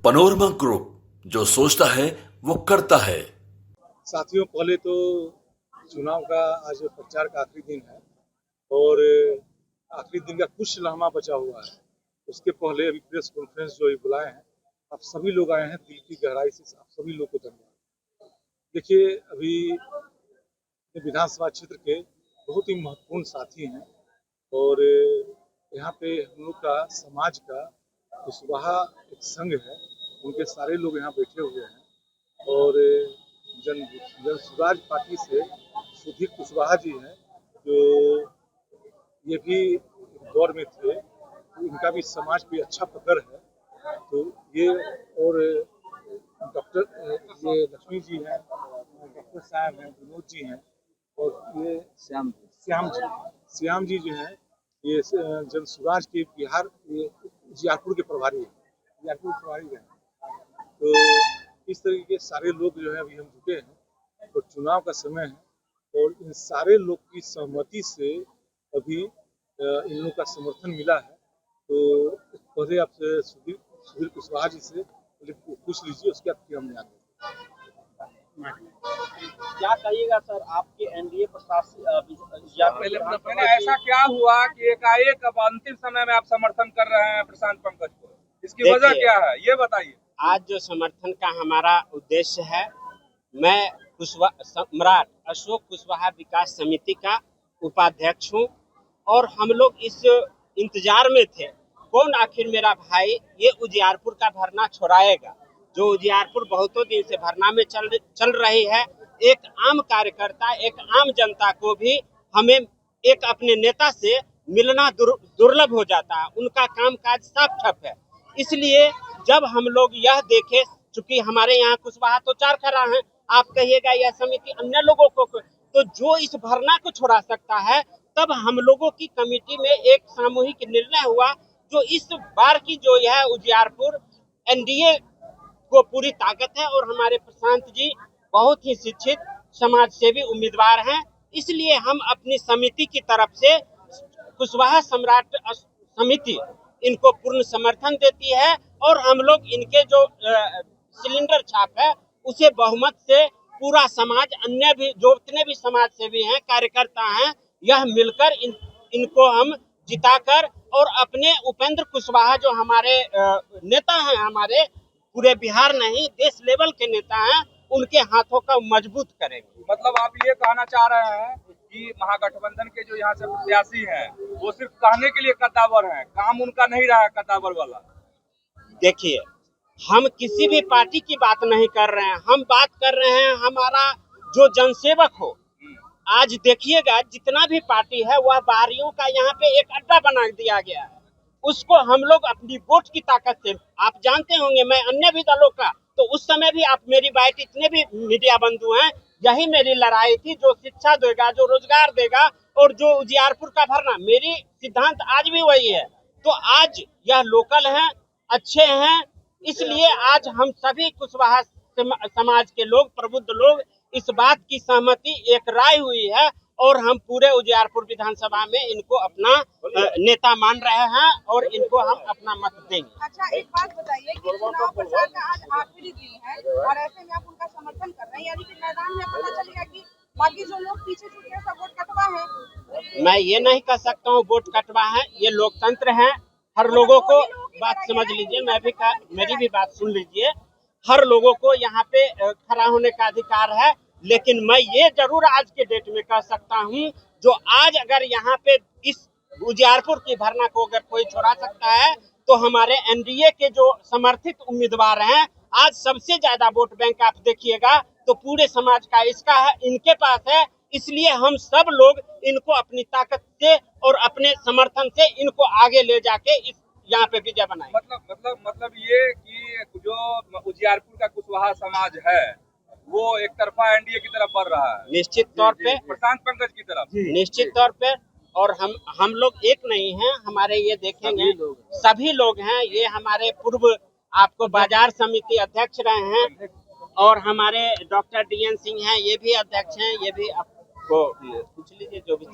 Panorama group, जो सोचता है वो करता है। साथियों, पहले तो चुनाव का आज प्रचार का आखिरी दिन है और आखिरी दिन का कुछ लम्हा बचा हुआ है। उसके पहले अभी प्रेस कॉन्फ्रेंस जो बुलाए हैं, आप सभी लोग आए हैं, दिल की गहराई से आप सभी लोग को धन्यवाद। देखिए, अभी विधानसभा क्षेत्र के बहुत ही महत्वपूर्ण साथी हैं और यहाँ पे हम लोग का समाज का कुशवाहा एक संघ है, उनके सारे लोग यहाँ बैठे हुए हैं और जन स्वराज पार्टी से सुधीर कुशवाहा जी हैं, जो ये भी दौर में थे, तो इनका भी समाज पे अच्छा पकड़ है। तो ये और डॉक्टर ये लक्ष्मी जी हैं, डॉक्टर साहब हैं, विनोद जी हैं और ये श्याम जी जो हैं, ये जन स्वराज के बिहार ये उजियारपुर के प्रभारी हैं, उजियारपुर प्रभारी हैं। तो इस तरीके के सारे लोग जो है अभी हम जुटे हैं, तो चुनाव का समय है और इन सारे लोग की सहमति से अभी इन लोग का समर्थन मिला है। तो पहले आपसे सुधीर कुशवाहा जी से पूछ लीजिए, उसके बाद फिर हम आगे। क्या कहिएगा सर, आपके एनडीए प्रशासन पहले ऐसा क्या हुआ कि एकाएक अब अंतिम समय में आप समर्थन कर रहे हैं प्रशांत पंकज को, इसकी वजह क्या है ये बताइए। आज जो समर्थन का हमारा उद्देश्य है, मैं सम्राट अशोक कुशवाहा विकास समिति का उपाध्यक्ष हूं और हम लोग इस इंतजार में थे कौन आखिर मेरा भाई ये उजियारपुर का धरना छोड़ाएगा। जो उजियारपुर बहुतों दिन से धरना में चल रही है। एक आम कार्यकर्ता, एक आम जनता को भी हमें एक अपने नेता से मिलना दुर्लभ हो जाता है, उनका कामकाज साफ ठप है। इसलिए जब हम लोग यह देखे, चूंकि हमारे यहाँ कुशवाहा तो 4 खड़ा है, आप कहिएगा यह समिति अन्य लोगों को, तो जो इस धरना को छोड़ा सकता है, तब हम लोगों की कमेटी में एक सामूहिक निर्णय हुआ। जो इस बार की जो यह उजियारपुर एनडीए को पूरी ताकत है और हमारे प्रशांत जी बहुत ही शिक्षित समाज सेवी उम्मीदवार हैं, इसलिए हम अपनी समिति की तरफ से कुशवाहा सम्राट समिति इनको पूर्ण समर्थन देती है और हम लोग इनके जो सिलेंडर छाप है उसे बहुमत से पूरा समाज, अन्य भी जो जितने भी समाज सेवी हैं, कार्यकर्ता हैं, यह मिलकर इनको हम जिताकर और अपने उपेंद्र कुशवाहा जो हमारे नेता हैं, हमारे पूरे बिहार नहीं देश लेवल के नेता हैं, उनके हाथों का मजबूत करेंगे। मतलब आप ये कहना चाह रहे हैं कि महागठबंधन के जो यहाँ से प्रत्याशी हैं वो सिर्फ कहने के लिए कद्दावर हैं, काम उनका नहीं रहा है कद्दावर वाला। देखिए, हम किसी भी पार्टी की बात नहीं कर रहे हैं, हम बात कर रहे हैं हमारा जो जनसेवक हो। आज देखिएगा जितना भी पार्टी है वह बाहरियों का यहाँ पे एक अड्डा बना दिया गया है, उसको हम लोग अपनी वोट की ताकत से, आप जानते होंगे मैं अन्य भी दलों का, तो उस समय भी आप मेरी बात, इतने भी मीडिया बंधु हैं, यही मेरी लड़ाई थी, जो शिक्षा देगा, जो रोजगार देगा और जो उजियारपुर का भरना, मेरी सिद्धांत आज भी वही है। तो आज यह लोकल है, अच्छे हैं, इसलिए आज हम सभी कुशवाहा समाज के लोग, प्रबुद्ध लोग, इस बात की सहमति एक राय हुई है और हम पूरे उजियारपुर विधानसभा में इनको अपना नेता मान रहे हैं और इनको हम अपना मत देंगे। अच्छा, एक बात बताइए कि चुनाव प्रचार का आज आखिरी दिन है और ऐसे में आप उनका समर्थन कर रहे हैं, यानी कि मैदान में पता चल गया कि बाकी जो लोग पीछे छूट गए सब वोट कटवा है। मैं ये नहीं कह सकता हूँ वोट कटवा है, ये लोकतंत्र है, हर लोगों को बात समझ लीजिए, मेरी भी बात सुन लीजिए। हर लोगों को यहाँ पे खड़ा होने का अधिकार है, लेकिन मैं ये जरूर आज के डेट में कह सकता हूँ, जो आज अगर यहाँ पे इस उजियारपुर की धरना को अगर कोई छोड़ा सकता है तो हमारे एनडीए के जो समर्थित उम्मीदवार हैं, आज सबसे ज्यादा वोट बैंक आप देखिएगा तो पूरे समाज का इसका है, इनके पास है। इसलिए हम सब लोग इनको अपनी ताकत से और अपने समर्थन से इनको आगे ले जाके इस यहाँ पे विजय बनाए। मतलब ये कि जो उजियारपुर का कुशवाहा समाज है वो एक तरफा एनडीए की तरफ बढ़ रहा है, निश्चित तौर पे प्रशांत पंकज की तरफ, निश्चित तौर पे। और हम लोग एक नहीं हैं, हमारे ये देखेंगे सभी लोग हैं, ये हमारे पूर्व आपको बाजार समिति अध्यक्ष रहे हैं और हमारे डॉक्टर डीएन सिंह हैं, ये भी अध्यक्ष हैं, ये भी आपको पूछ लीजिए जो भी।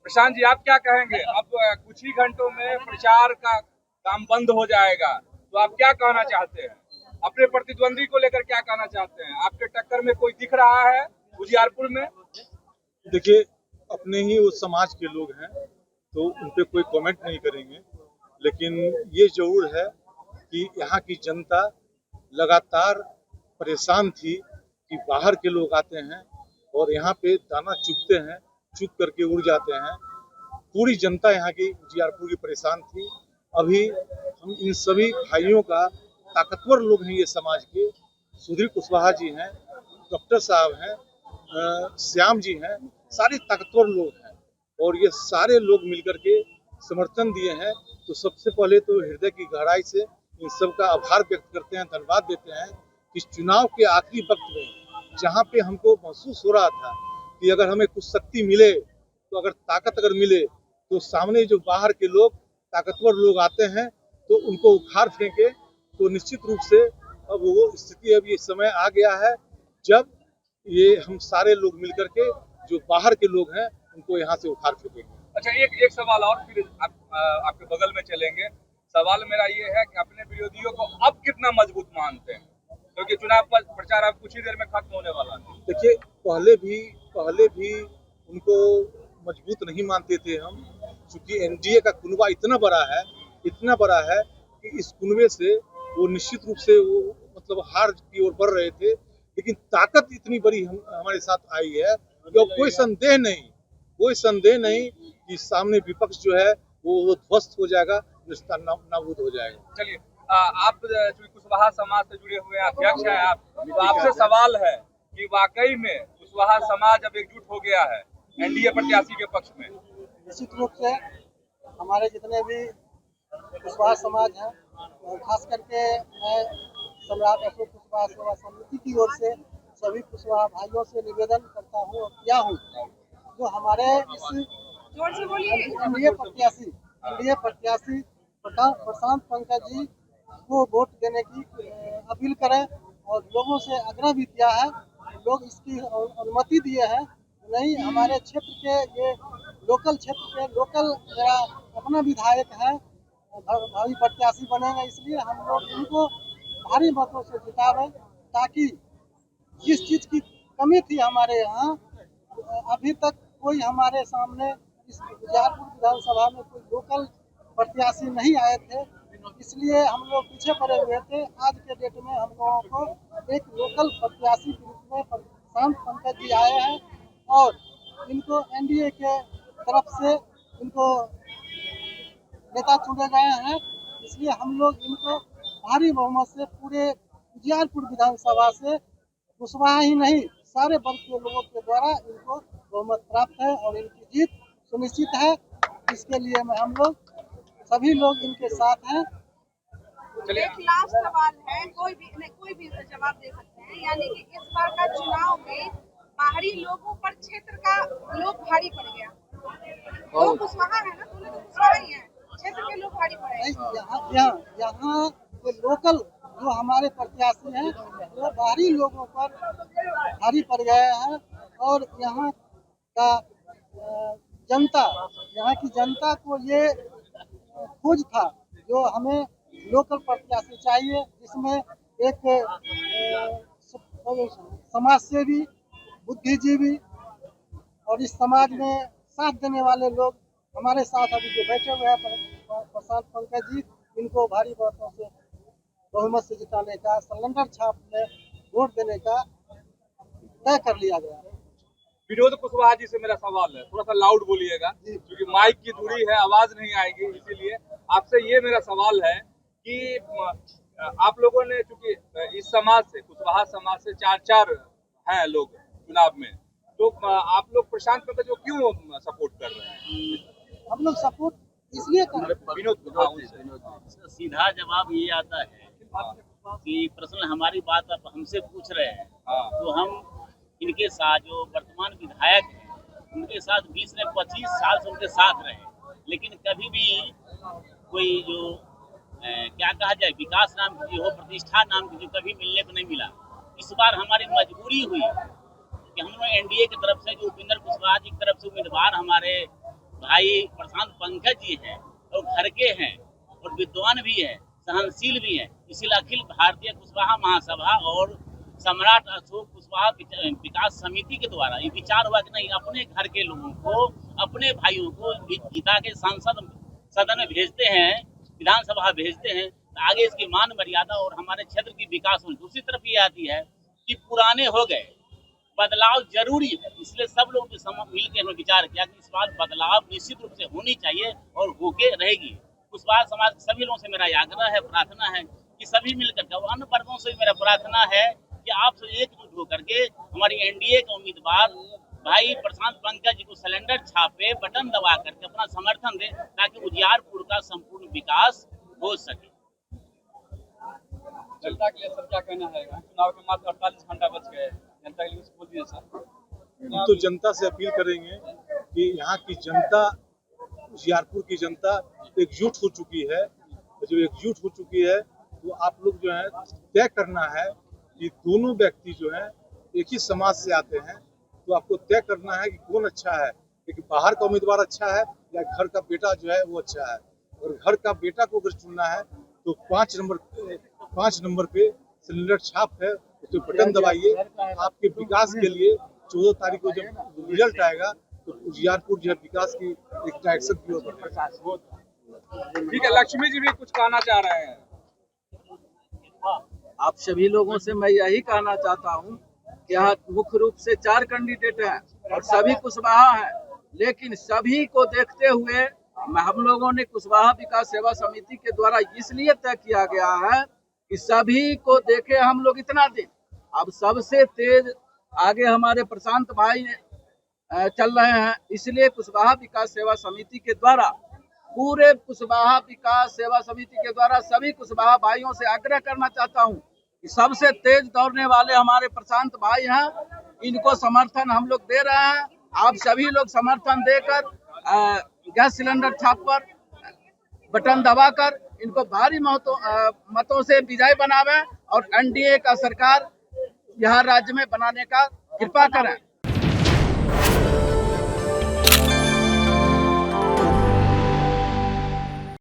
प्रशांत जी, आप क्या कहेंगे? अब कुछ ही घंटों में प्रचार का काम बंद हो जाएगा, तो आप क्या कहना चाहते हैं? अपने प्रतिद्वंदी को लेकर क्या कहना चाहते हैं? आपके टक्कर में कोई दिख रहा है उजियारपुर में? देखिए, अपने ही उस समाज के लोग हैं तो उन पे कोई कमेंट नहीं करेंगे, लेकिन ये जरूर है कि यहाँ की जनता लगातार परेशान थी कि बाहर के लोग आते हैं और यहाँ पे दाना चुगते हैं, चुग करके उड़ जाते हैं। पूरी जनता यहाँ की उजियारपुर की परेशान थी। अभी हम इन सभी भाइयों का, ताकतवर लोग हैं ये समाज के, सुधीर कुशवाहा जी हैं, डॉक्टर साहब हैं, श्याम जी हैं, सारे ताकतवर लोग हैं और ये सारे लोग मिलकर के समर्थन दिए हैं। तो सबसे पहले तो हृदय की गहराई से इन सब का आभार व्यक्त करते हैं, धन्यवाद देते हैं। इस चुनाव के आखिरी वक्त में जहाँ पे हमको महसूस हो रहा था कि अगर हमें कुछ शक्ति मिले, तो अगर ताकत अगर मिले, तो सामने जो बाहर के लोग, ताकतवर लोग आते हैं तो उनको उखाड़ फेंके, तो निश्चित रूप से अब वो स्थिति, अब ये समय आ गया है जब ये हम सारे लोग मिलकर के जो बाहर के लोग हैं उनको यहाँ से उखाड़ फेंकेंगे। अच्छा, एक सवाल और, फिर आपके बगल में चलेंगे। सवाल मेरा ये है कि अपने विरोधियों को अब कितना मजबूत मानते हैं, क्योंकि चुनाव प्रचार अब कुछ ही देर में खत्म होने वाला है। देखिए, पहले भी उनको मजबूत नहीं मानते थे हम, क्योंकि एनडीए का कुनबा इतना बड़ा है कि इस कुनबे से वो निश्चित रूप से वो मतलब हार की ओर बढ़ रहे थे। लेकिन ताकत इतनी बड़ी हमारे साथ आई है कि कोई संदेह नहीं कि सामने विपक्ष जो है वो ध्वस्त हो जाएगा, नाबूद हो जाएगा। चलिए, आप चूंकि कुशवाहा समाज से जुड़े हुए अध्यक्ष हैं आप, तो आपसे सवाल है कि वाकई में कुशवाहा समाज अब एकजुट हो गया है एनडीए प्रत्याशी के पक्ष में? निश्चित रूप से हमारे जितने भी कुशवाहा समाज हैं, खास करके मैं सम्राट अशोक कुशवाहा सेवा समिति की ओर से सभी कुशवाहा भाइयों से निवेदन करता हूँ और किया हूँ, जो हमारे इस एनडीए प्रत्याशी प्रशांत पंकज जी को वोट देने की अपील करें और लोगों से आग्रह भी किया है। लोग इसकी अनुमति दिए हैं। नहीं, हमारे क्षेत्र के ये लोकल मेरा अपना विधायक है, भावी प्रत्याशी बनेंगे, इसलिए हम लोग इनको भारी मतों से जितावें, ताकि जिस चीज की कमी थी हमारे यहाँ, अभी तक कोई हमारे सामने इस उजियारपुर विधानसभा में कोई लोकल प्रत्याशी नहीं आए थे, इसलिए हम लोग पीछे पड़े हुए थे। आज के डेट में हम लोगों को एक लोकल प्रत्याशी के रूप में प्रशांत पंकज जी आए हैं और इनको एनडीए के तरफ से इनको नेता चुने गए हैं। इसलिए हम लोग इनको भारी बहुमत से पूरे उजियारपुर विधानसभा से कुशवाहा ही नहीं, सारे वर्ग के लोगों के द्वारा इनको बहुमत प्राप्त है और इनकी जीत सुनिश्चित है। इसके लिए हम लोग सभी लोग इनके साथ हैं। एक लास्ट सवाल है, कोई भी जवाब दे सकते हैं, यानी कि इस बार का चुनाव में बाहरी लोगों पर क्षेत्र का लोग भारी पड़ गया। तो कुशवाहा है ना, दोनों तो कुशवाहा ही है, क्षेत्र के लोग भारी पड़े। यहाँ के लोकल जो हमारे प्रत्याशी हैं वो बाहरी लोगों पर भारी पड़ गए हैं और यहाँ की जनता को ये खोज था, जो हमें लोकल प्रत्याशी चाहिए, जिसमें एक समाज सेवी, बुद्धिजीवी और इस समाज में साथ देने वाले लोग हमारे साथ अभी जो बैठे हुए हैं प्रशांत पंकज जी, इनको भारी मतों से बहुमत से जिताने का, सिलेंडर छाप में वोट देने का तय कर लिया गया है। विनोद कुशवाहा जी से मेरा सवाल है, थोड़ा सा लाउड बोलिएगा क्योंकि माइक की दूरी है, आवाज नहीं आएगी, इसीलिए आपसे ये मेरा सवाल है कि आप लोगों ने, चूंकि इस समाज से, कुशवाहा समाज से चार हैं लोग चुनाव में, तो आप लोग प्रशांत पंकज को क्यों सपोर्ट कर रहे हैं? हम लोग सपोर्ट इसलिए कर रहे हैं। विनोद, सीधा जवाब ये आता है कि प्रश्न हमारी बात आप हमसे पूछ रहे हैं, तो हम इनके साथ जो वर्तमान विधायक हैं उनके साथ 20 से 25 साल से उनके साथ रहे, लेकिन कभी भी कोई जो क्या कहा जाए, विकास नाम की हो, प्रतिष्ठा नाम की जो कभी मिलने को नहीं मिला। इस बार हमारी मजबूरी हुई कि हम लोग एनडीए की तरफ से जो उपेंद्र कुशवाहा जी की तरफ से उम्मीदवार हमारे भाई प्रशांत पंकज जी हैं और घर के हैं और विद्वान भी हैं, सहनशील भी हैं। इसीलिए अखिल भारतीय कुशवाहा महासभा और सम्राट अशोक कुशवाहा विकास समिति के द्वारा ये विचार हुआ कि नहीं, अपने घर के लोगों को, अपने भाइयों को जिता के सांसद सदन में भेजते हैं, विधानसभा भेजते हैं, तो आगे इसकी मान मर्यादा और हमारे क्षेत्र की विकास हो। दूसरी तरफ ये आती है कि पुराने हो गए, बदलाव जरूरी है। इसलिए सब लोग मिल के विचार किया कि इस बार बदलाव निश्चित रूप से होनी चाहिए और होके रहेगी। कुशवाहा समाज के सभी लोगों से मेरा आग्रह है, प्रार्थना है कि सभी मिलकर के, अन्य वर्गों से मेरा प्रार्थना है कि आप एकजुट होकर के हमारी एनडीए के उम्मीदवार भाई प्रशांत पंकज जी को सिलेंडर छापे, बटन दबा करके अपना समर्थन दे, ताकि उजियारपुर का संपूर्ण विकास हो सके। जनता के लिए सर क्या कहना है? चुनाव के मात्र 48 घंटा बच गए, जनता के लिए कुछ बोल दीजिए सर। हम तो जनता से अपील करेंगे कि यहाँ की जनता, उजियारपुर की जनता एकजुट हो चुकी है। जो एकजुट हो चुकी है तो आप लोग जो है तय करना है कि दोनों व्यक्ति जो है एक ही समाज से आते हैं, तो आपको तय करना है कि कौन अच्छा है, कि बाहर का उम्मीदवार अच्छा है या घर का बेटा जो है वो अच्छा है। और घर का बेटा को अगर चुनना है तो 5 नंबर पे सिलेंडर छाप है, उसको बटन दबाइए। आपके विकास के लिए 14 तारीख को जब रिजल्ट आएगा तो उजियारपुर जो है विकास की एक डायरेक्शन की ओर बढ़ेगा। ठीक है, लक्ष्मी जी भी कुछ कहना चाह रहे हैं। आप सभी लोगों से मैं यही कहना चाहता हूं कि यहाँ मुख्य रूप से 4 कैंडिडेट हैं और सभी कुशवाहा हैं, लेकिन सभी को देखते हुए हम लोगों ने कुशवाहा विकास सेवा समिति के द्वारा इसलिए तय किया गया है कि सभी को देखे हम लोग इतना दिन। अब सबसे तेज आगे हमारे प्रशांत भाई चल रहे हैं, इसलिए कुशवाहा विकास सेवा समिति के द्वारा, पूरे कुशवाहा विकास सेवा समिति के द्वारा सभी कुशवाहा भाइयों से आग्रह करना चाहता हूं कि सबसे तेज दौड़ने वाले हमारे प्रशांत भाई हैं, इनको समर्थन हम लोग दे रहे हैं। आप सभी लोग समर्थन देकर गैस सिलेंडर छाप पर बटन दबाकर इनको भारी मतों से विजय बनावे और एनडीए का सरकार बिहार राज्य में बनाने का कृपा करें।